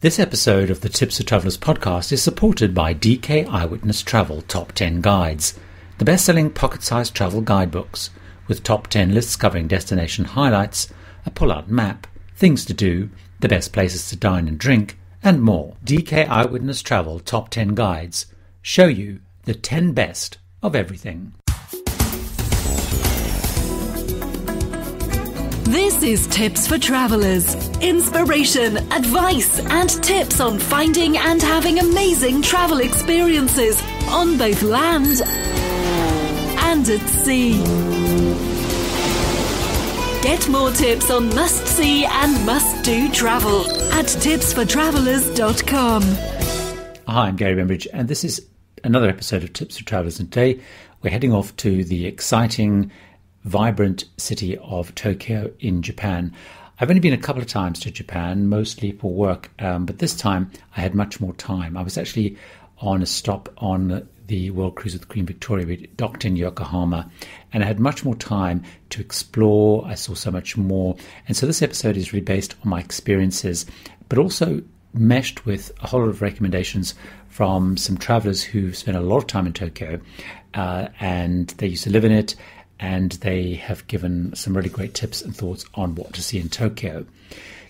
This episode of the Tips for Travellers podcast is supported by DK Eyewitness Travel Top 10 Guides, the best-selling pocket-sized travel guidebooks, with top 10 lists covering destination highlights, a pull-out map, things to do, the best places to dine and drink, and more. DK Eyewitness Travel Top 10 Guides show you the 10 best of everything. This is Tips for Travellers. Inspiration, advice and tips on finding and having amazing travel experiences on both land and at sea. Get more tips on must-see and must-do travel at tipsfortravellers.com. Hi, I'm Gary Bembridge, and this is another episode of Tips for Travellers. And today we're heading off to the exciting, vibrant city of Tokyo in Japan. I've only been a couple of times to Japan, mostly for work, but this time I had much more time. I was actually on a stop on the World Cruise with Queen Victoria. We docked in Yokohama, and I had much more time to explore. I saw so much more. And so this episode is really based on my experiences, but also meshed with a whole lot of recommendations from some travelers who spent a lot of time in Tokyo, and they used to live in it, and they have given some really great tips and thoughts on what to see in Tokyo.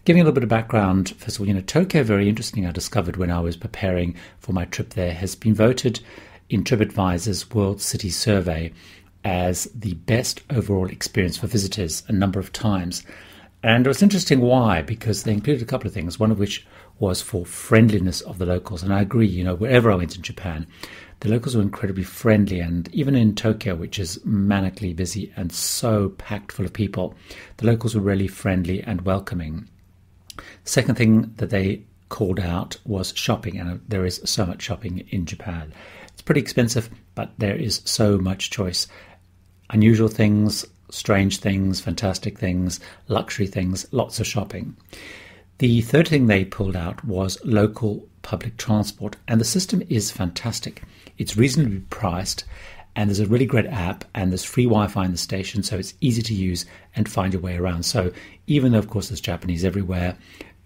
Giving a little bit of background, first of all, Tokyo, very interesting, I discovered when I was preparing for my trip there, has been voted in TripAdvisor's World City Survey as the best overall experience for visitors a number of times. And it was interesting why, because they included a couple of things, one of which was for friendliness of the locals. And I agree, wherever I went in Japan, the locals were incredibly friendly, and even in Tokyo, which is manically busy and so packed full of people, the locals were really friendly and welcoming. Second thing that they called out was shopping, and there is so much shopping in Japan. It's pretty expensive, but there is so much choice. Unusual things, strange things, fantastic things, luxury things, lots of shopping. The third thing they pulled out was local public transport, and the system is fantastic. It's reasonably priced, and there's a really great app, and there's free Wi-Fi in the station, so it's easy to use and find your way around. So even though, of course, there's Japanese everywhere,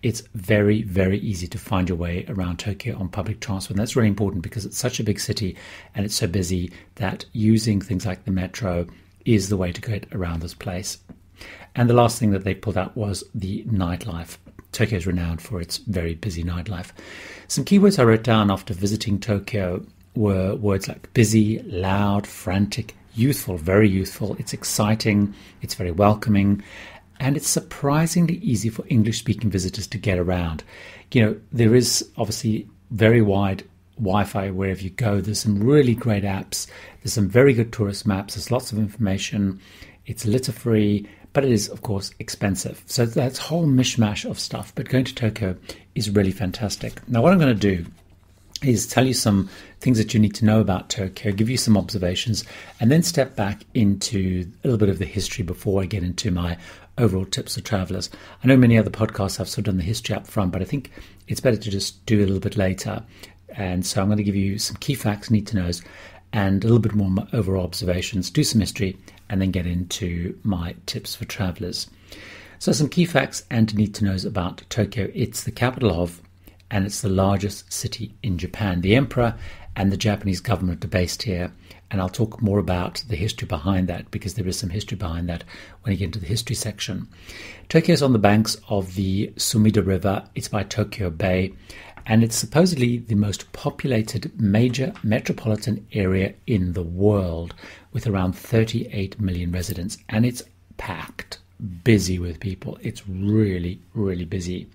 it's very, very easy to find your way around Tokyo on public transport. And that's really important because it's such a big city and it's so busy that using things like the metro is the way to get around this place. And the last thing that they pulled out was the nightlife. Tokyo is renowned for its very busy nightlife. Some keywords I wrote down after visiting Tokyo were words like busy, loud, frantic, youthful, very youthful. It's exciting, it's very welcoming, and it's surprisingly easy for English-speaking visitors to get around. There is obviously very wide Wi-Fi wherever you go. There's some really great apps. There's some very good tourist maps. There's lots of information. It's litter-free, but it is, of course, expensive. So that's a whole mishmash of stuff. But going to Tokyo is really fantastic. Now, what I'm going to do is tell you some things that you need to know about Tokyo, give you some observations, and then step back into a little bit of the history before I get into my overall tips for travelers. I know many other podcasts have sort of done the history up front, but I think it's better to just do it a little bit later. And so I'm going to give you some key facts, need to knows, and a little bit more overall observations, do some history, and then get into my tips for travelers. So some key facts and need to knows about Tokyo. It's the capital of, and it's the largest city in Japan. The emperor and the Japanese government are based here, and I'll talk more about the history behind that because there is some history behind that when you get into the history section. Tokyo is on the banks of the Sumida River. It's by Tokyo Bay, and it's supposedly the most populated major metropolitan area in the world with around 38 million residents, and it's packed, busy with people. It's really, really busy.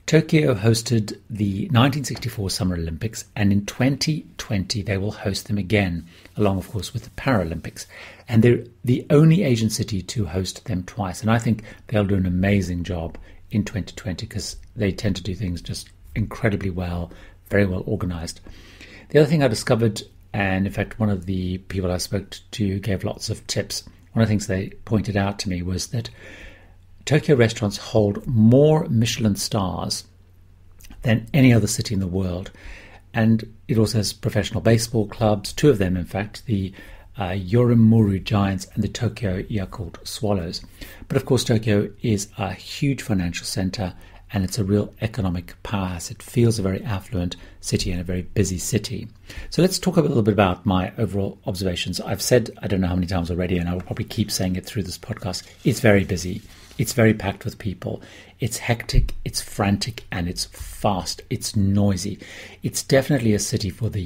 Tokyo hosted the 1964 Summer Olympics, and in 2020 they will host them again, along, of course, with the Paralympics. And they're the only Asian city to host them twice. And I think they'll do an amazing job in 2020 because they tend to do things just incredibly well, very well organized. The other thing I discovered, and in fact one of the people I spoke to gave lots of tips, one of the things they pointed out to me was that Tokyo restaurants hold more Michelin stars than any other city in the world. And it also has professional baseball clubs, two of them, in fact, the Yorimuri Giants and the Tokyo Yakult Swallows. But of course, Tokyo is a huge financial center and it's a real economic powerhouse. It feels a very affluent city and a very busy city. So let's talk a little bit about my overall observations. I've said, I don't know how many times already, and I will probably keep saying it through this podcast, it's very busy. It's very packed with people. It's hectic, it's frantic, and it's fast. It's noisy. It's definitely a city for the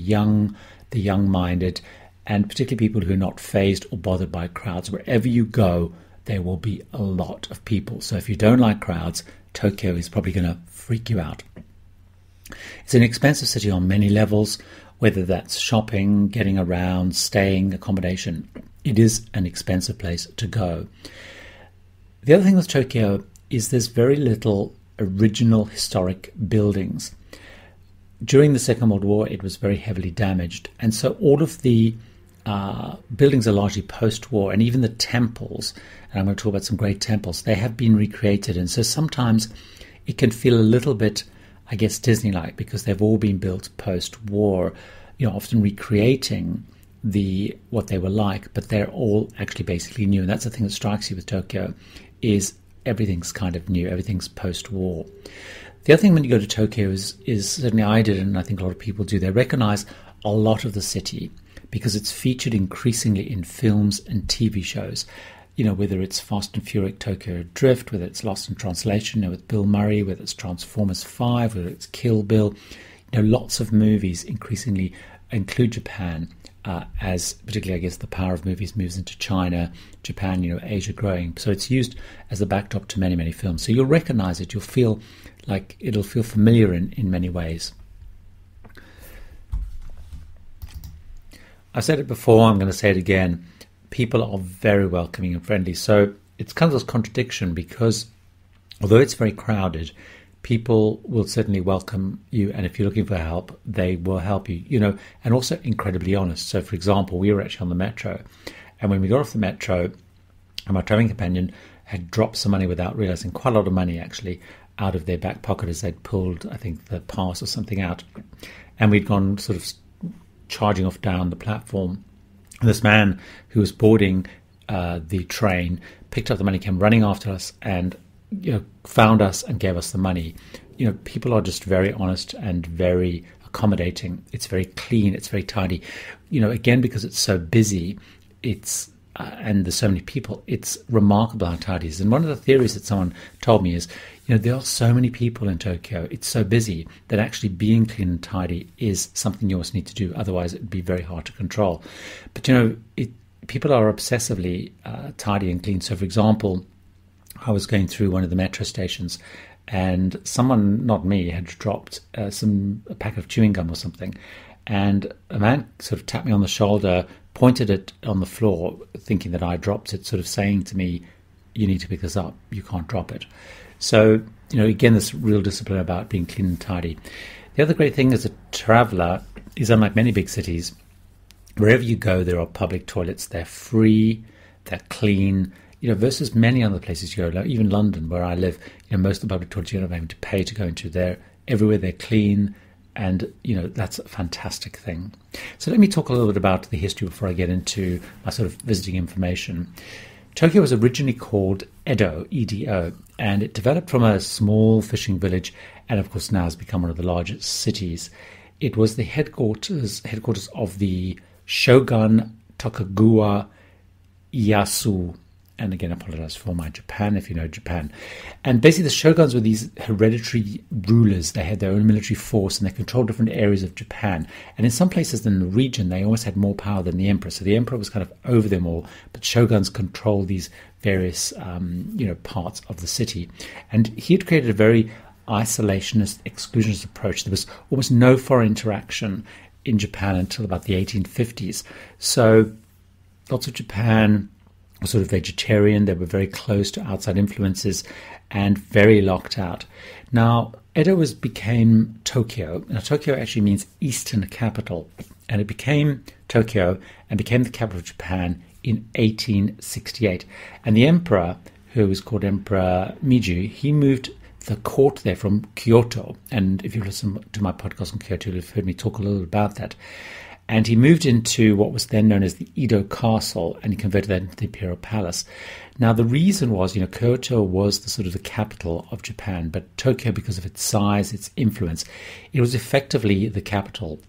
young-minded, and particularly people who are not fazed or bothered by crowds. Wherever you go, there will be a lot of people. So if you don't like crowds, Tokyo is probably going to freak you out. It's an expensive city on many levels, whether that's shopping, getting around, staying, accommodation. It is an expensive place to go. The other thing with Tokyo is there's very little original historic buildings. During the Second World War, it was very heavily damaged. And so all of the buildings are largely post-war, and even the temples, and I'm going to talk about some great temples, they have been recreated. And so sometimes it can feel a little bit, I guess, Disney-like, because they've all been built post-war, often recreating what they were like, but they're all actually basically new. And that's the thing that strikes you with Tokyo, is everything's kind of new, everything's post-war. The other thing when you go to Tokyo is certainly I did, and I think a lot of people do, they recognize a lot of the city because it's featured increasingly in films and TV shows. Whether it's Fast and Furious Tokyo Drift, whether it's Lost in Translation, with Bill Murray, whether it's Transformers 5, whether it's Kill Bill. Lots of movies increasingly include Japan as particularly, I guess, the power of movies moves into China, Japan, Asia growing. So it's used as a backdrop to many, many films. So you'll recognize it. You'll feel like it'll feel familiar in many ways. I've said it before, I'm going to say it again. People are very welcoming and friendly. So it's kind of this contradiction because although it's very crowded, people will certainly welcome you. And if you're looking for help, they will help you, and also incredibly honest. So, for example, we were actually on the metro. And when we got off the metro, my traveling companion had dropped some money without realizing, quite a lot of money actually, out of their back pocket as they'd pulled, I think, the pass or something out. And we'd gone sort of charging off down the platform. And this man who was boarding the train picked up the money, came running after us, and found us and gave us the money. People are just very honest and very accommodating. It's very clean. It's very tidy. Again, because it's so busy, and there's so many people, it's remarkable how tidy it is. And one of the theories that someone told me is, there are so many people in Tokyo, it's so busy that actually being clean and tidy is something you always need to do. Otherwise, it would be very hard to control. But, people are obsessively tidy and clean. So, for example, I was going through one of the metro stations and someone, not me, had dropped a pack of chewing gum or something. And a man sort of tapped me on the shoulder, pointed it on the floor, thinking that I dropped it, sort of saying to me, you need to pick this up, you can't drop it. So, again, this real discipline about being clean and tidy. The other great thing as a traveller is, unlike many big cities, wherever you go, there are public toilets. They're free, they're clean, versus many other places you go, like even London, where I live, most of the public toilets you're not having to pay to go into. They're everywhere, they're clean, and, that's a fantastic thing. So let me talk a little bit about the history before I get into my sort of visiting information. Tokyo was originally called Edo, E-D-O, and it developed from a small fishing village and, of course, now has become one of the largest cities. It was the headquarters of the Shogun Tokugawa Ieyasu. And again, I apologize for my Japan, if you know Japan. And basically the shoguns were these hereditary rulers. They had their own military force and they controlled different areas of Japan. And in some places in the region, they almost had more power than the emperor. So the emperor was kind of over them all, but shoguns controlled these various, parts of the city. And he had created a very isolationist, exclusionist approach. There was almost no foreign interaction in Japan until about the 1850s. So lots of Japan were sort of vegetarian. They were very close to outside influences and very locked out. Now, Edo became Tokyo. Now, Tokyo actually means Eastern Capital, and it became Tokyo and became the capital of Japan in 1868. And the emperor, who was called Emperor Meiji, he moved the court there from Kyoto. And if you listen to my podcast on Kyoto, you'll have heard me talk a little about that. And he moved into what was then known as the Edo Castle, and he converted that into the Imperial Palace. Now, the reason was, Kyoto was the sort of the capital of Japan, but Tokyo, because of its size, its influence, it was effectively the capital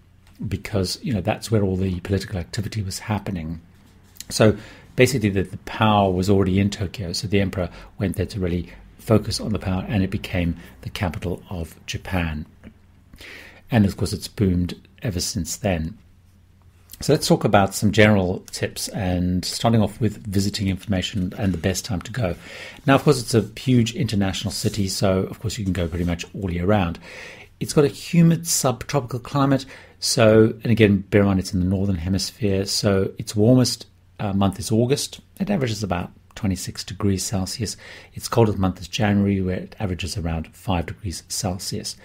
because, that's where all the political activity was happening. So basically the power was already in Tokyo, so the emperor went there to really focus on the power, and it became the capital of Japan. And of course, it's boomed ever since then. So let's talk about some general tips, and starting off with visiting information and the best time to go. Now, of course, it's a huge international city, so of course you can go pretty much all year round. It's got a humid subtropical climate, and again, bear in mind it's in the northern hemisphere, so its warmest month is August. It averages about 26 degrees Celsius. Its coldest month is January, where it averages around 5 degrees Celsius.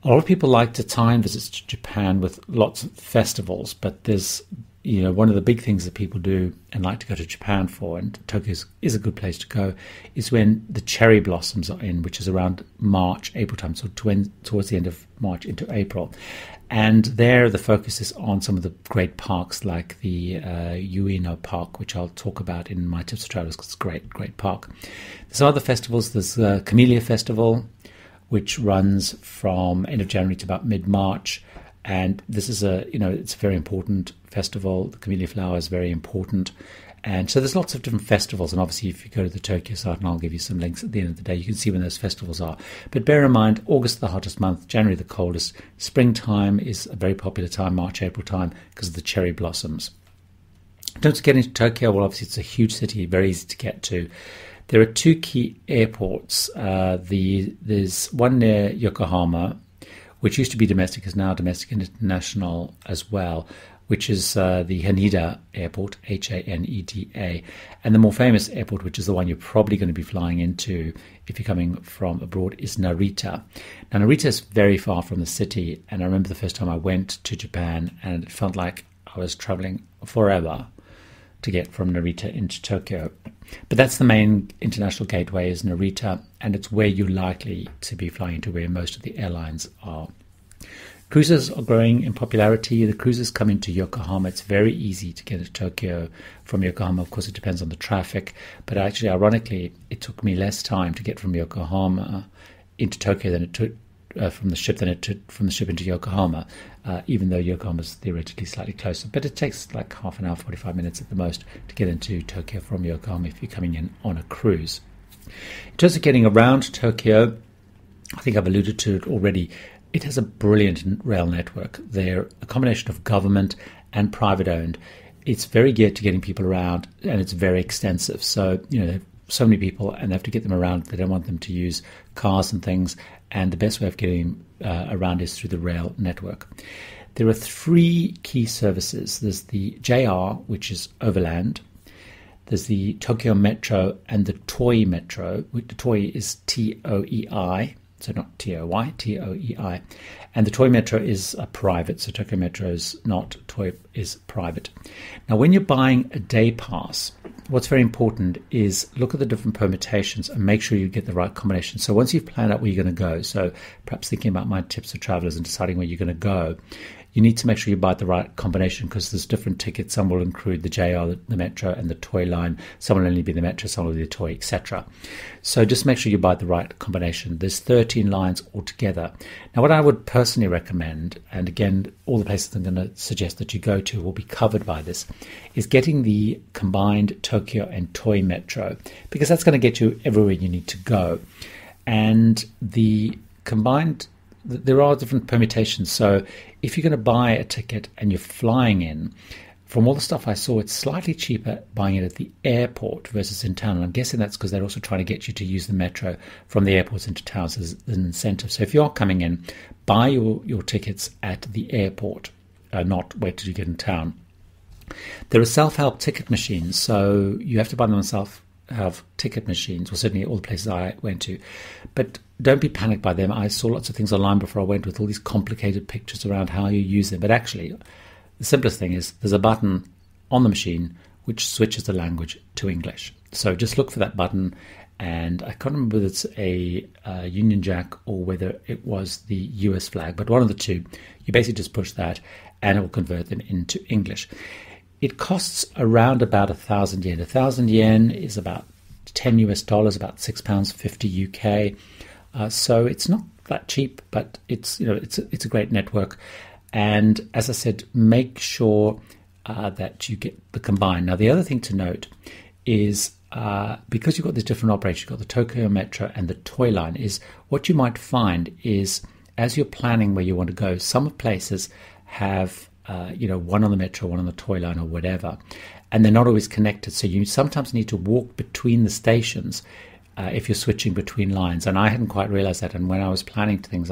A lot of people like to time visits to Japan with lots of festivals, but there's, one of the big things that people do and like to go to Japan for, and Tokyo is a good place to go, is when the cherry blossoms are in, which is around March, April time, so towards the end of March into April. And there the focus is on some of the great parks like the Ueno Park, which I'll talk about in my tips for travelers because it's a great park. There's other festivals. There's the Camellia Festival, which runs from end of January to about mid-March. And this is it's a very important festival. The camellia flower is very important. And so there's lots of different festivals. And obviously, if you go to the Tokyo site, and I'll give you some links at the end of the day, you can see when those festivals are. But bear in mind, August the hottest month, January the coldest. Springtime is a very popular time, March, April time, because of the cherry blossoms. In terms of getting to Tokyo, well, obviously, it's a huge city, very easy to get to. There are two key airports. There's one near Yokohama, which used to be domestic, is now domestic and international as well, which is the Haneda Airport, Haneda. And the more famous airport, which is the one you're probably going to be flying into if you're coming from abroad, is Narita. Now, Narita is very far from the city, and I remember the first time I went to Japan, and it felt like I was traveling forever to get from Narita into Tokyo. But that's the main international gateway, is Narita, and it's where you're likely to be flying to, where most of the airlines are. Cruises are growing in popularity. The cruises come into Yokohama. It's very easy to get to Tokyo from Yokohama. Of course, it depends on the traffic, but actually, ironically, it took me less time to get from Yokohama into Tokyo than it took from the ship into Yokohama, even though Yokohama is theoretically slightly closer. But it takes like half an hour, 45 minutes at the most to get into Tokyo from Yokohama if you're coming in on a cruise. In terms of getting around Tokyo, I think I've alluded to it already. It has a brilliant rail network. They're a combination of government and private owned. It's very geared to getting people around, and it's very extensive. So, they have so many people, and they have to get them around. They don't want them to use cars and things. And the best way of getting around is through the rail network. There are three key services. There's the JR, which is overland. There's the Tokyo Metro and the Toei Metro. The Toei is T-O-E-I, so not T-O-Y, T-O-E-I. And the Toei Metro is private, so Tokyo Metro is not, Toei is private. Now, when you're buying a day pass, what's very important is look at the different permutations and make sure you get the right combination. So once you've planned out where you're going to go, so perhaps thinking about my tips for travelers and deciding where you're going to go, you need to make sure you buy the right combination, because there's different tickets. Some will include the JR, the Metro, and the Toei line. Some will only be the Metro, some will be the Toei, etc. So just make sure you buy the right combination. There's 13 lines altogether. Now, what I would personally recommend, and again, all the places I'm going to suggest that you go to will be covered by this, is getting the combined Tokyo and Toei Metro, because that's going to get you everywhere you need to go. And the combined, there are different permutations. So if you're going to buy a ticket and you're flying in, from all the stuff I saw, it's slightly cheaper buying it at the airport versus in town. And I'm guessing that's because they're also trying to get you to use the metro from the airports into town. So there's an incentive. So if you are coming in, buy your tickets at the airport, not wait till you get in town. There are self-help ticket machines. So you have to buy them yourself. Have ticket machines, or certainly all the places I went to. But don't be panicked by them. I saw lots of things online before I went with all these complicated pictures around how you use them. But actually, the simplest thing is there's a button on the machine which switches the language to English. So just look for that button and I can't remember whether it's a Union Jack or whether it was the US flag, but one of the two. You basically just push that and it will convert them into English. It costs around about 1,000 yen. 1,000 yen is about $10 US, about £6.50 UK. So it's not that cheap, but it's a great network. And as I said, make sure that you get the combined. Now, the other thing to note is because you've got these different operators, you've got the Tokyo Metro and the Toy Line, is what you might find is as you're planning where you want to go, some places have one on the Metro, one on the Toy Line or whatever, and they're not always connected. So you sometimes need to walk between the stations if you're switching between lines. And I hadn't quite realized that. And when I was planning things,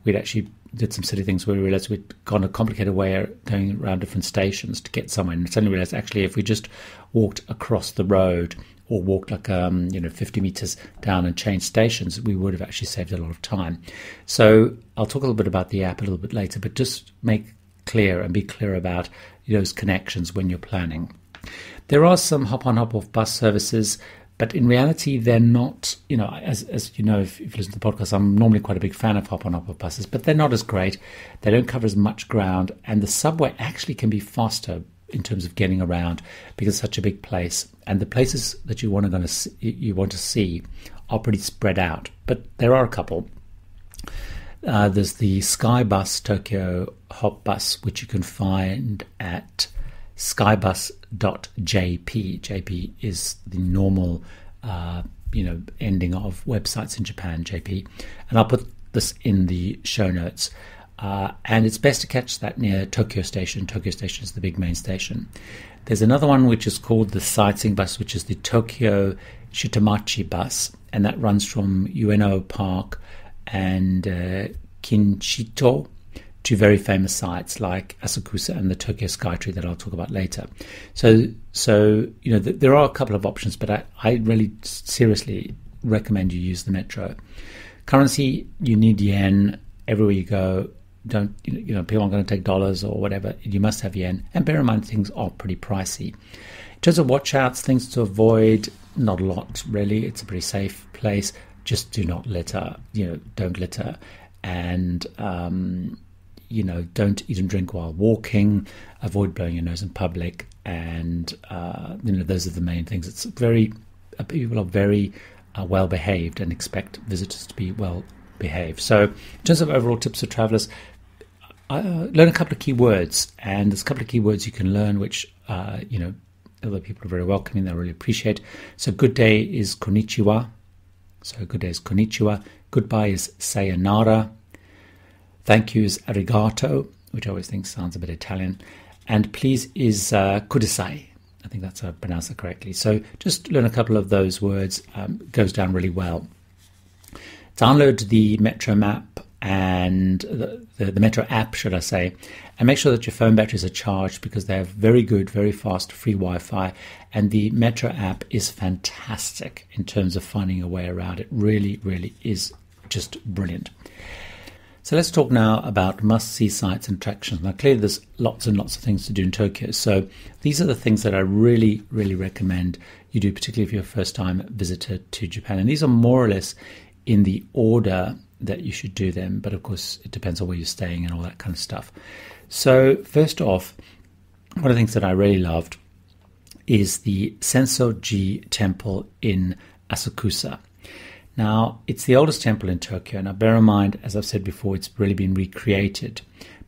we'd actually did some silly things where we realized we'd gone a complicated way of going around different stations to get somewhere, and suddenly realized actually if we just walked across the road or walked like 50 meters down and changed stations, we would have actually saved a lot of time. So I'll talk a little bit about the app a little bit later, but just be clear about those connections when you're planning. There are some hop-on, hop-off bus services, but in reality, they're not, as you know, if you listen to the podcast, I'm normally quite a big fan of hop-on, hop-off buses, but they're not as great. They don't cover as much ground, and the subway actually can be faster in terms of getting around because it's such a big place. And the places that you want to see are pretty spread out, but there are a couple. There's the Skybus Tokyo Hop Bus, which you can find at skybus.jp. JP is the normal, ending of websites in Japan, JP. And I'll put this in the show notes. And it's best to catch that near Tokyo Station. Tokyo Station is the big main station. There's another one which is called the Sightseeing Bus, which is the Tokyo Shitamachi Bus. And that runs from Ueno Park and Kinchito to very famous sites like Asakusa and the Tokyo SkyTree that I'll talk about later. So there are a couple of options, but I really seriously recommend you use the Metro. Currency, you need yen everywhere you go. Don't people aren't going to take dollars or whatever. You must have yen, and bear in mind things are pretty pricey. In terms of watch outs, things to avoid, not a lot really. It's a pretty safe place. Just do not litter. Don't litter, and don't eat and drink while walking. Avoid blowing your nose in public, and those are the main things. It's people are very well behaved and expect visitors to be well behaved. So, in terms of overall tips for travellers, learn a couple of key words, and there's a couple of key words you can learn, which other people are very welcoming. They really appreciate. So, good day is konnichiwa. Goodbye is sayonara. Thank you is arigato, which I always think sounds a bit Italian. And please is kudasai. I think that's pronounced it correctly. So just learn a couple of those words. Goes down really well. Download the Metro map and the Metro app, should I say, and make sure that your phone batteries are charged because they have very good, very fast free Wi-Fi. And the Metro app is fantastic in terms of finding a way around. It really, really is just brilliant. So let's talk now about must-see sites and attractions. Now, clearly there's lots and lots of things to do in Tokyo. So these are the things that I really, really recommend you do, particularly if you're a first-time visitor to Japan. And these are more or less in the order that you should do them. But, of course, it depends on where you're staying and all that kind of stuff. So first off, one of the things that I really loved is the Senso-Ji Temple in Asakusa. Now, it's the oldest temple in Tokyo. Now, bear in mind, as I've said before, it's really been recreated,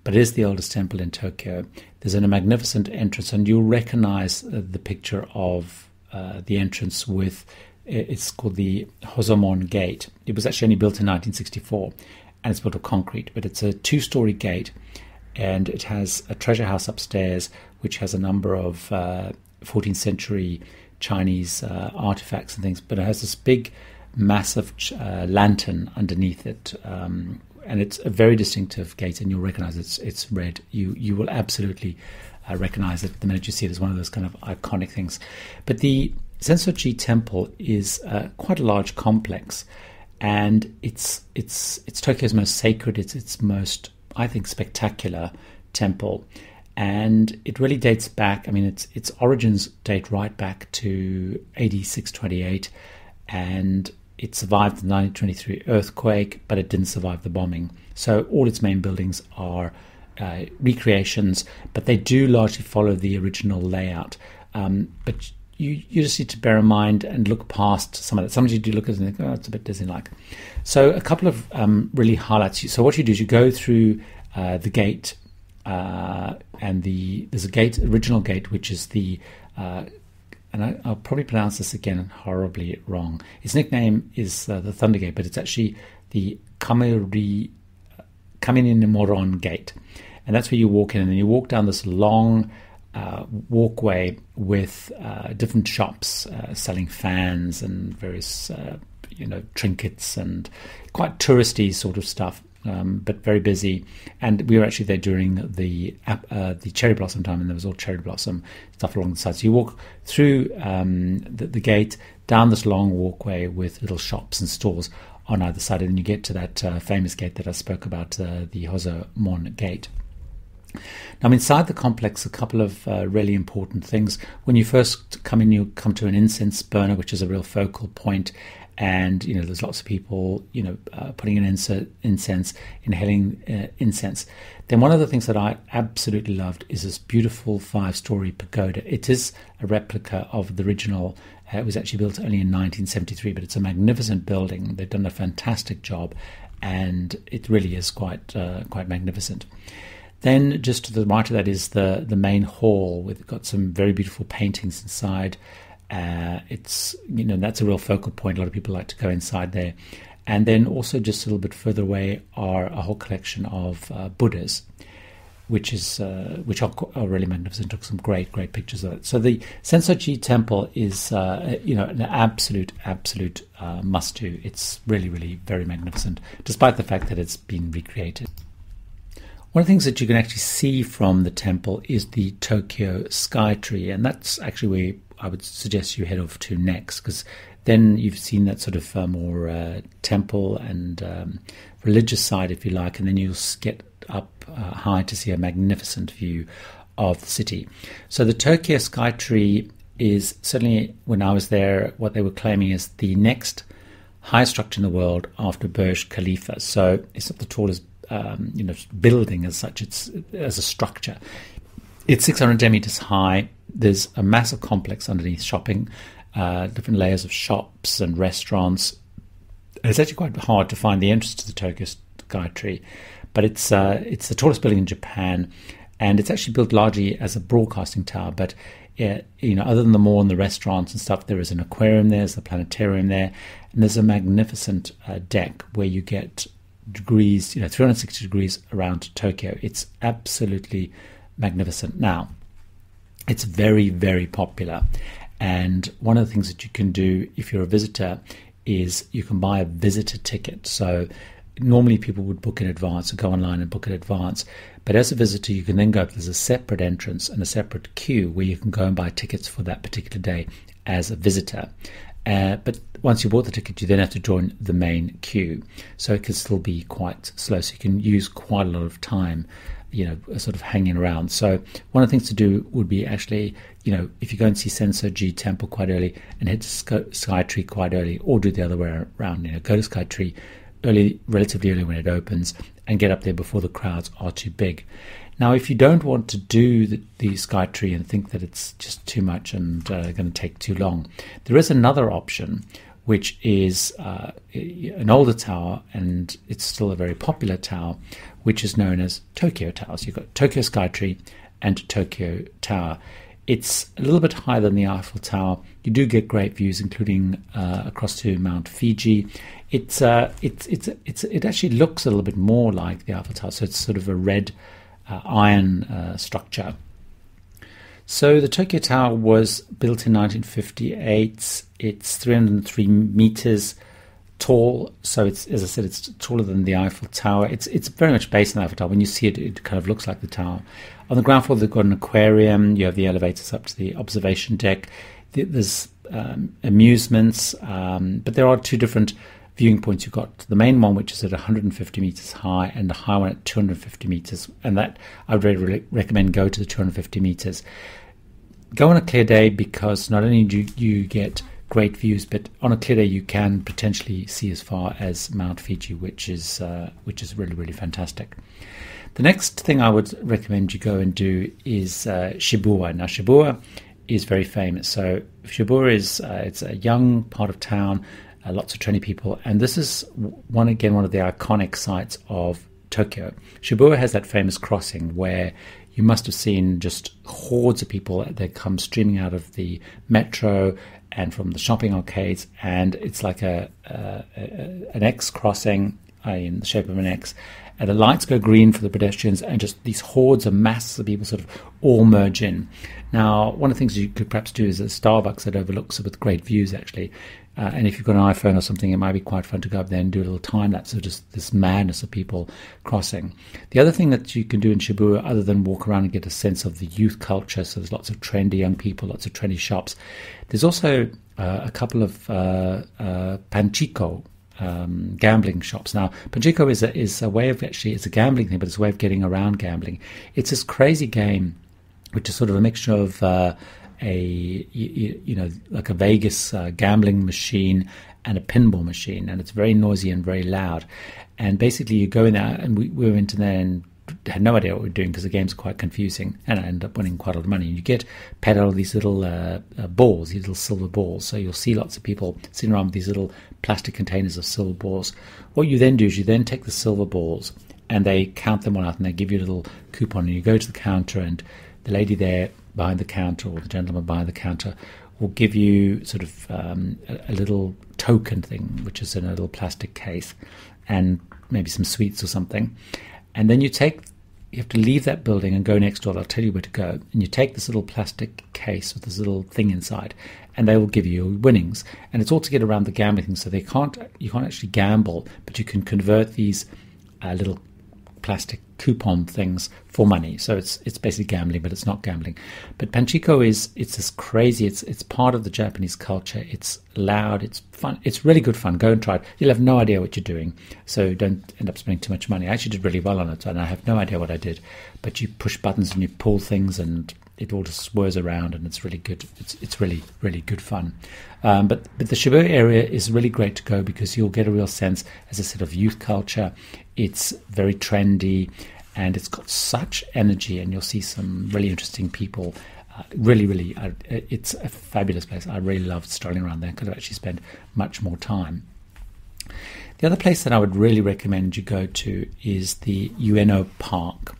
but it is the oldest temple in Tokyo. There's a magnificent entrance, and you'll recognize the picture of the entrance with, it's called the Hozomon Gate. It was actually only built in 1964, and it's built of concrete, but it's a 2-story gate, and it has a treasure house upstairs, which has a number of 14th century Chinese artifacts and things, but it has this big massive lantern underneath it, and it's a very distinctive gate, and you'll recognize it's red. You will absolutely recognize it the minute you see it as one of those kind of iconic things. But the Senso-Ji Temple is quite a large complex, and it's Tokyo's most sacred, it's its most, I think, spectacular temple, and it really dates back. I mean, its origins date right back to AD 628. and it survived the 1923 earthquake, but it didn't survive the bombing. So all its main buildings are recreations, but they do largely follow the original layout. But you just need to bear in mind and look past some of that. Sometimes you do look at it and think, oh, it's a bit Disney-like. So a couple of really highlights. So what you do is you go through the gate, and there's a original gate, which is the and I'll probably pronounce this again horribly wrong. Its nickname is the Thunder Gate, but it's actually the Kaminimoron Gate. And that's where you walk in, and then you walk down this long walkway with different shops selling fans and various trinkets and quite touristy sort of stuff. But very busy, and we were actually there during the cherry blossom time, and there was all cherry blossom stuff along the side. So you walk through the gate, down this long walkway with little shops and stores on either side, and then you get to that famous gate that I spoke about, the Hozomon Gate. Now, inside the complex, a couple of really important things. When you first come in, you come to an incense burner, which is a real focal point. And there's lots of people putting in incense, inhaling incense. Then one of the things that I absolutely loved is this beautiful 5-story pagoda. It is a replica of the original. It was actually built only in 1973, but it's a magnificent building. They've done a fantastic job, and it really is quite magnificent. Then just to the right of that is the main hall, with got some very beautiful paintings inside. It's that's a real focal point. A lot of people like to go inside there. And then also just a little bit further away are a whole collection of Buddhas, which are really magnificent. Took some great pictures of it. So the Senso-Ji Temple is an absolute must do. It's really very magnificent, despite the fact that it's been recreated. One of the things that you can actually see from the temple is the Tokyo SkyTree, and that's actually where I would suggest you head off to next, because then you've seen that sort of more temple and religious side, if you like, and then you'll get up high to see a magnificent view of the city. So the Tokyo SkyTree is certainly, when I was there, what they were claiming is the next highest structure in the world after Burj Khalifa. So it's not the tallest building as such, it's as a structure. It's 610 meters high. There's a massive complex underneath, shopping, different layers of shops and restaurants. It's actually quite hard to find the entrance to the Tokyo SkyTree, but it's the tallest building in Japan, and it's actually built largely as a broadcasting tower. But other than the mall and the restaurants and stuff, there is an aquarium there, there's a planetarium there, and there's a magnificent deck where you get degrees, 360 degrees around Tokyo. It's absolutely magnificent. Now, it's very popular, and one of the things that you can do if you're a visitor is you can buy a visitor ticket. So normally people would book in advance or go online and book in advance, but as a visitor you can then go up. There's a separate entrance and a separate queue where you can go and buy tickets for that particular day as a visitor. But once you bought the ticket, you then have to join the main queue, so it can still be quite slow, so you can use quite a lot of time sort of hanging around. So one of the things to do would be actually, if you go and see Senso-Ji Temple quite early and head to SkyTree quite early, or do the other way around, go to SkyTree relatively early when it opens, and get up there before the crowds are too big. Now, if you don't want to do the SkyTree and think that it's just too much and going to take too long, there is another option, which is an older tower, and it's still a very popular tower, which is known as Tokyo Tower. So you've got Tokyo SkyTree and Tokyo Tower. It's a little bit higher than the Eiffel Tower. You do get great views, including across to Mount Fuji. It actually looks a little bit more like the Eiffel Tower, so it's sort of a red iron structure. So the Tokyo Tower was built in 1958. It's 303 meters tall. So it's, as I said, it's taller than the Eiffel Tower. It's very much based on the Eiffel Tower. When you see it, it kind of looks like the tower. On the ground floor, they've got an aquarium. You have the elevators up to the observation deck. There's amusements, but there are two different viewing points. You've got the main one, which is at 150 meters high, and the high one at 250 meters. And that I would really recommend go to the 250 meters. Go on a clear day, because not only do you get great views, but on a clear day you can potentially see as far as Mount Fuji, which is really, really fantastic. The next thing I would recommend you go and do is Shibuya. Now, Shibuya is very famous. So Shibuya is it's a young part of town, lots of trendy people, and this is one of the iconic sites of Tokyo. Shibuya has that famous crossing where you must have seen just hordes of people that come streaming out of the metro and from the shopping arcades, and it's like an X crossing in the shape of an X, and the lights go green for the pedestrians, and just these hordes of masses of people sort of all merge in. Now, one of the things you could perhaps do is a Starbucks that overlooks it with great views, actually. And if you've got an iPhone or something, it might be quite fun to go up there and do a little time lapse of just this madness of people crossing. The other thing that you can do in Shibuya, other than walk around and get a sense of the youth culture, so there's lots of trendy young people, lots of trendy shops. There's also a couple of panchiko gambling shops. Now, panchiko is a way of it's a gambling thing, but it's a way of getting around gambling. It's this crazy game, which is sort of a mixture of like a Vegas gambling machine and a pinball machine, and it's very noisy and very loud. And basically you go in there, and we were into there and had no idea what we were doing because the game's quite confusing, and I ended up winning quite a lot of money. And you get paid out of these little balls, these little silver balls, so you'll see lots of people sitting around with these little plastic containers of silver balls. What you then do is you then take the silver balls and they count them all out, and they give you a little coupon, and you go to the counter, and the lady there behind the counter, or the gentleman behind the counter, will give you sort of a little token thing, which is in a little plastic case, and maybe some sweets or something. And then you have to leave that building and go next door. They'll tell you where to go. And you take this little plastic case with this little thing inside, and they will give you your winnings. And it's all to get around the gambling thing. So you can't actually gamble, but you can convert these little plastic coupon things for money. So it's basically gambling, but it's not gambling. But panchiko it's this crazy, it's part of the Japanese culture. It's loud, it's fun, it's really good fun. Go and try it. You'll have no idea what you're doing, so don't end up spending too much money. I actually did really well on it, and I have no idea what I did, but you push buttons and you pull things, and it all just swirls around, and it's really good. It's really, really good fun. But the Shibuya area is really great to go because you'll get a real sense, as I said, of youth culture. It's very trendy, and it's got such energy, and you'll see some really interesting people. Really, it's a fabulous place. I really loved strolling around there. Could have actually spent much more time. The other place that I would really recommend you go to is the Ueno Park.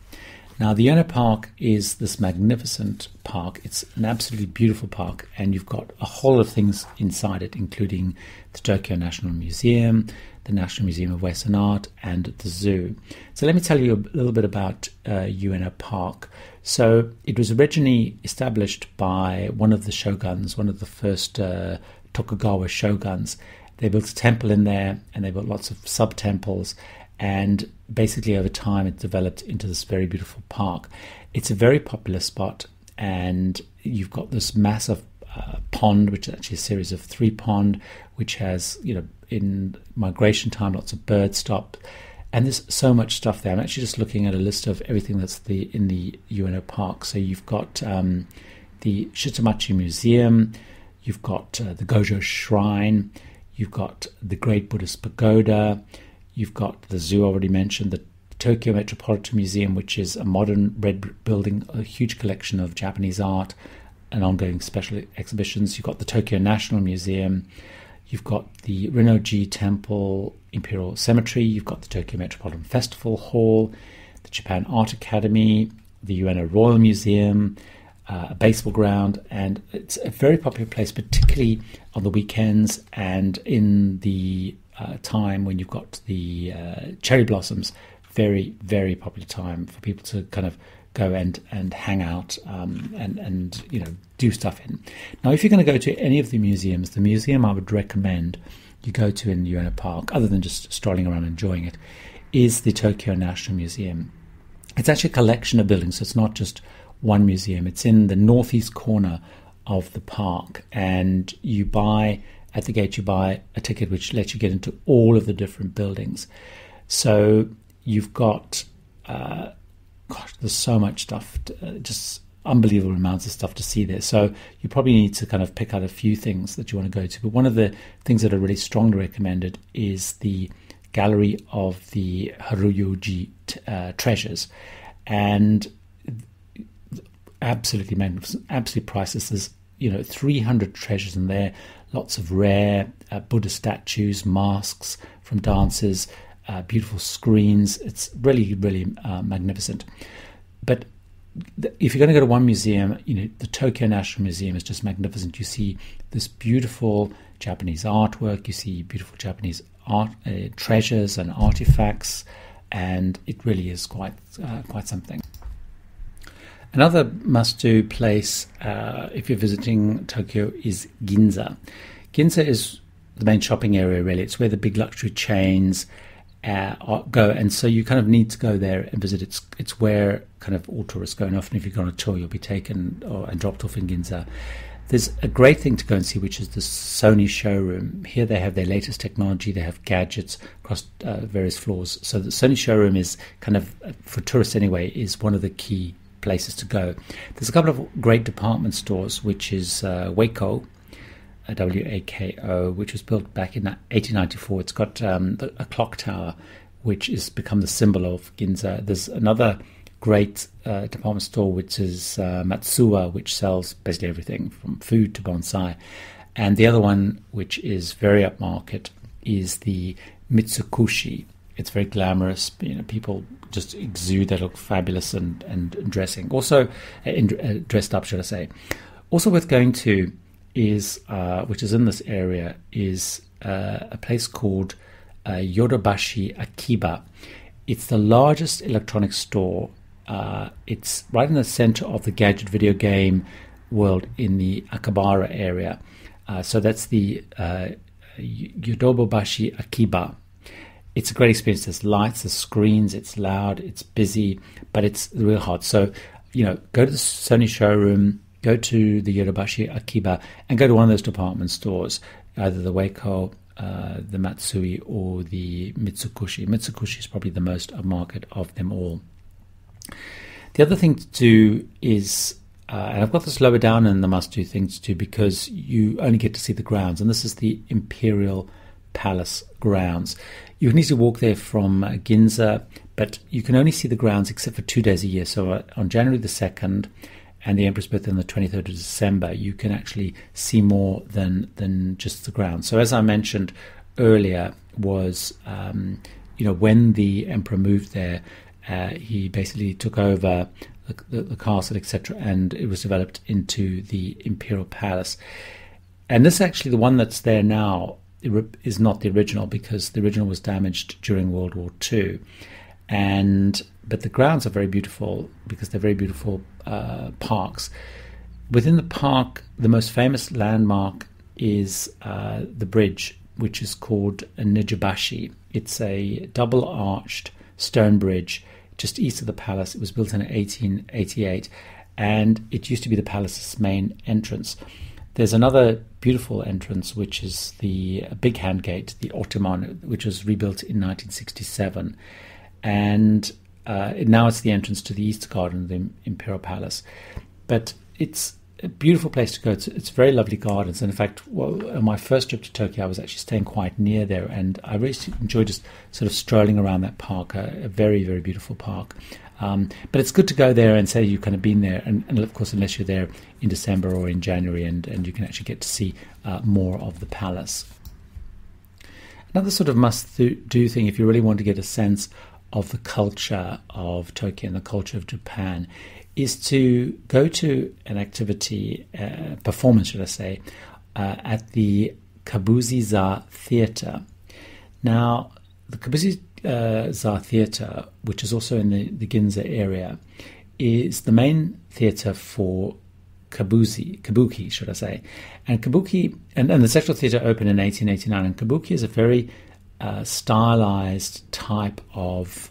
Now, the Ueno Park is this magnificent park. It's an absolutely beautiful park, and you've got a whole lot of things inside it, including the Tokyo National Museum, the National Museum of Western Art, and the zoo. So let me tell you a little bit about Ueno Park. So it was originally established by one of the shoguns, one of the first Tokugawa shoguns. They built a temple in there, and they built lots of sub-temples, and basically over time it developed into this very beautiful park. It's a very popular spot, and you've got this massive pond, which is actually a series of 3 ponds, which has, in migration time, lots of birds stop, and there's so much stuff there. I'm actually just looking at a list of everything that's in the Ueno Park. So you've got the Shitamachi Museum, you've got the Gojo Shrine, you've got the Great Buddhist Pagoda, you've got the zoo already mentioned, the Tokyo Metropolitan Museum, which is a modern red building, a huge collection of Japanese art and ongoing special exhibitions. You've got the Tokyo National Museum, you've got the Ueno-ji Temple, Imperial Cemetery, you've got the Tokyo Metropolitan Festival Hall, the Japan Art Academy, the Ueno Royal Museum, a baseball ground, and it's a very popular place, particularly on the weekends and in the time when you've got the cherry blossoms. Very, very popular time for people to kind of go and hang out and do stuff in. Now, if you're going to go to any of the museums, the museum I would recommend you go to in Ueno Park, other than just strolling around and enjoying it, is the Tokyo National Museum. It's actually a collection of buildings, so it's not just one museum. It's in the northeast corner of the park, and at the gate you buy a ticket which lets you get into all of the different buildings. So you've got there's so much stuff, just unbelievable amounts of stuff to see there. So you probably need to kind of pick out a few things that you want to go to. But one of the things that are really strongly recommended is the gallery of the Haruyoji treasures. And absolutely magnificent, absolutely priceless. There's 300 treasures in there, lots of rare Buddha statues, masks from dances, beautiful screens. It's really, really magnificent. But if you're going to go to one museum, the Tokyo National Museum is just magnificent. You see this beautiful Japanese artwork, you see beautiful Japanese art treasures and artifacts, and it really is quite something. Another must-do place if you're visiting Tokyo is Ginza. Ginza is the main shopping area, really. It's where the big luxury chains go, and so you kind of need to go there and visit. It's where kind of all tourists go, and often if you go on a tour, you'll be taken and dropped off in Ginza. There's a great thing to go and see, which is the Sony Showroom. Here they have their latest technology. They have gadgets across various floors. So the Sony Showroom is kind of, for tourists anyway, is one of the key places to go. There's a couple of great department stores, which is Wako, Wako, which was built back in 1894. It's got a clock tower, which has become the symbol of Ginza. There's another great department store, which is Matsuya, which sells basically everything from food to bonsai. And the other one, which is very upmarket, is the Mitsukoshi. It's very glamorous. People just exude. They look fabulous and dressing. Also, dressed up, should I say. Also worth going to is, which is in this area, is a place called Yodobashi Akiba. It's the largest electronics store. It's right in the center of the gadget video game world in the Akihabara area. So that's the Yodobashi Akiba. It's a great experience. There's lights, there's screens, it's loud, it's busy, but it's real hot. So, go to the Sony Showroom, go to the Yodobashi Akiba, and go to one of those department stores, either the Wako, the Matsuya, or the Mitsukoshi. Mitsukoshi is probably the most upmarket of them all. The other thing to do is, and I've got this lower down in the must-do things to do because you only get to see the grounds, and this is the Imperial Palace Grounds. You can easily walk there from Ginza, but you can only see the grounds except for 2 days a year. So on January the 2nd and the Emperor's birthday on the 23rd of December, you can actually see more than just the grounds. So as I mentioned earlier, was when the Emperor moved there, he basically took over the castle, etc., and it was developed into the Imperial Palace. And this actually, the one that's there now, is not the original, because the original was damaged during World War II. But the grounds are very beautiful because they're very beautiful parks. Within the park, the most famous landmark is the bridge, which is called Yodobashi. It's a double-arched stone bridge just east of the palace. It was built in 1888, and it used to be the palace's main entrance. There's another beautiful entrance, which is the big hand gate, the Ottoman, which was rebuilt in 1967. And now it's the entrance to the East Garden of the Imperial Palace. But it's a beautiful place to go. It's very lovely gardens. And in fact, on my first trip to Tokyo, I was actually staying quite near there. And I really enjoyed just sort of strolling around that park, a very, very beautiful park. But it's good to go there and say you've kind of been there, and of course unless you're there in December or in January, and you can actually get to see more of the palace. Another sort of must-do thing, if you really want to get a sense of the culture of Tokyo and the culture of Japan, is to go to an activity, performance should I say, at the Kabuki-za Theatre. Now, the Kabuki-za Theatre, which is also in the Ginza area, is the main theatre for Kabuki, should I say. And Kabuki, and the Central Theatre opened in 1889, and Kabuki is a very stylized type of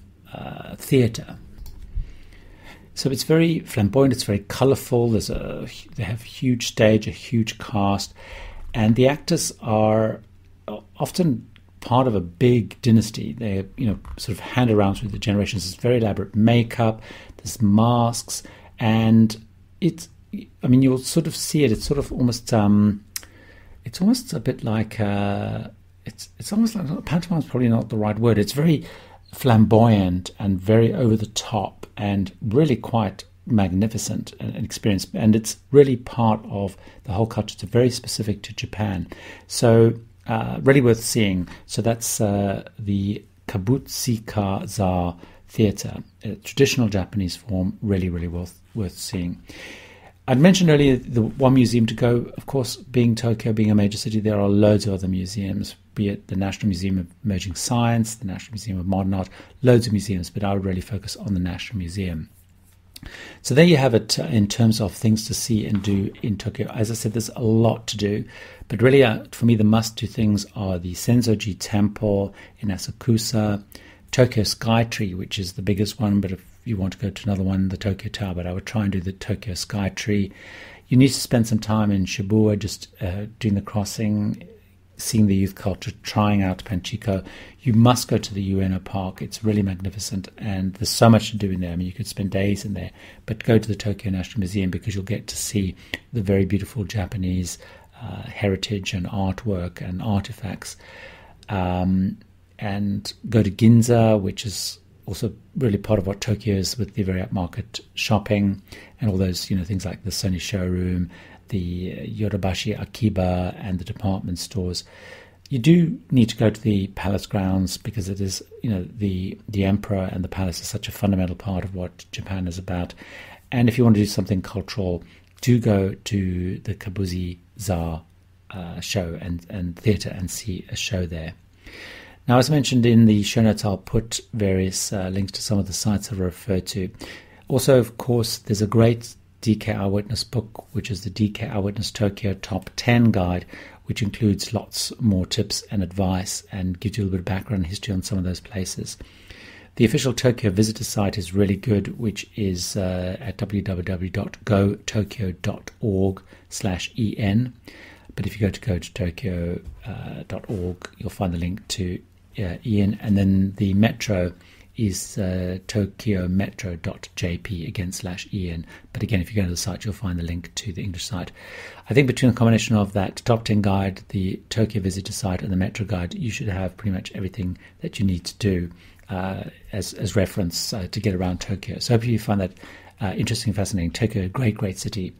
theatre. So it's very flamboyant, it's very colourful, they have a huge stage, a huge cast, and the actors are often part of a big dynasty. They're, sort of hand around through the generations. There's very elaborate makeup, there's masks, and I mean, you'll sort of see it. It's sort of almost, it's almost a bit like, it's almost like, pantomime is probably not the right word. It's very flamboyant and very over the top and really quite magnificent an experience. And it's really part of the whole culture. It's very specific to Japan. So really worth seeing. So that's the Kabuki-za theatre, a traditional Japanese form, really, really worth seeing. I'd mentioned earlier the one museum to go. Of course, being Tokyo, being a major city, there are loads of other museums, be it the National Museum of Emerging Science, the National Museum of Modern Art, loads of museums, but I would really focus on the National Museum. So there you have it in terms of things to see and do in Tokyo. As I said, there's a lot to do, but really for me the must-do things are the Senso-Ji Temple in Asakusa, Tokyo SkyTree, which is the biggest one, but if you want to go to another one, the Tokyo Tower, but I would try and do the Tokyo SkyTree. You need to spend some time in Shibuya, just doing the crossing, seeing the youth culture, trying out Panchiko. You must go to the Ueno Park. It's really magnificent, and there's so much to do in there. I mean, you could spend days in there, but go to the Tokyo National Museum because you'll get to see the very beautiful Japanese heritage and artwork and artifacts. And go to Ginza, which is also really part of what Tokyo is, with the very upmarket shopping and all those, things like the Sony Showroom, the Yodobashi, Akiba, and the department stores. You do need to go to the palace grounds because it is, the emperor and the palace is such a fundamental part of what Japan is about. And if you want to do something cultural, do go to the Kabuki-za show and theatre and see a show there. Now, as mentioned in the show notes, I'll put various links to some of the sites I've referred to. Also, of course, there's a great DK Eyewitness book, which is the DK Eyewitness Tokyo Top 10 Guide, which includes lots more tips and advice and gives you a little bit of background history on some of those places. The official Tokyo visitor site is really good, which is at www.gotokyo.org/en. But if you go to gotokyo.org, you'll find the link to Ian, and then the metro is tokyometro.jp again /Ian. But again, if you go to the site, you'll find the link to the English site. I think between the combination of that top 10 guide, the Tokyo visitor site, and the metro guide, you should have pretty much everything that you need to do as reference to get around Tokyo. So I hope you find that interesting, fascinating. Tokyo, great city.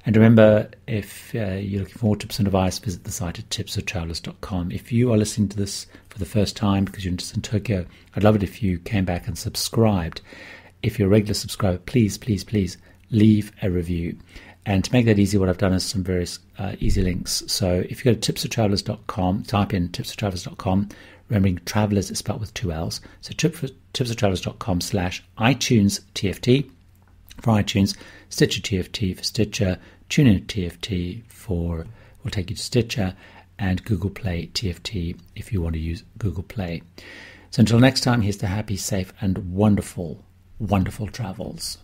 And remember, if you're looking for more tips and advice, visit the site at tipsfortravelers.com. If you are listening to this for the first time because you're interested in Tokyo, I'd love it if you came back and subscribed. If you're a regular subscriber, please leave a review. And to make that easy, what I've done is some various easy links. So if you go to tipsfortravelers.com, type in tipsfortravelers.com, remembering travelers is spelled with 2 L's. So tipsfortravelers.com/iTunes TFT for iTunes, Stitcher TFT for Stitcher, TuneIn TFT will take you to Stitcher, and Google Play TFT if you want to use Google Play. So until next time, here's to happy, safe, and wonderful travels.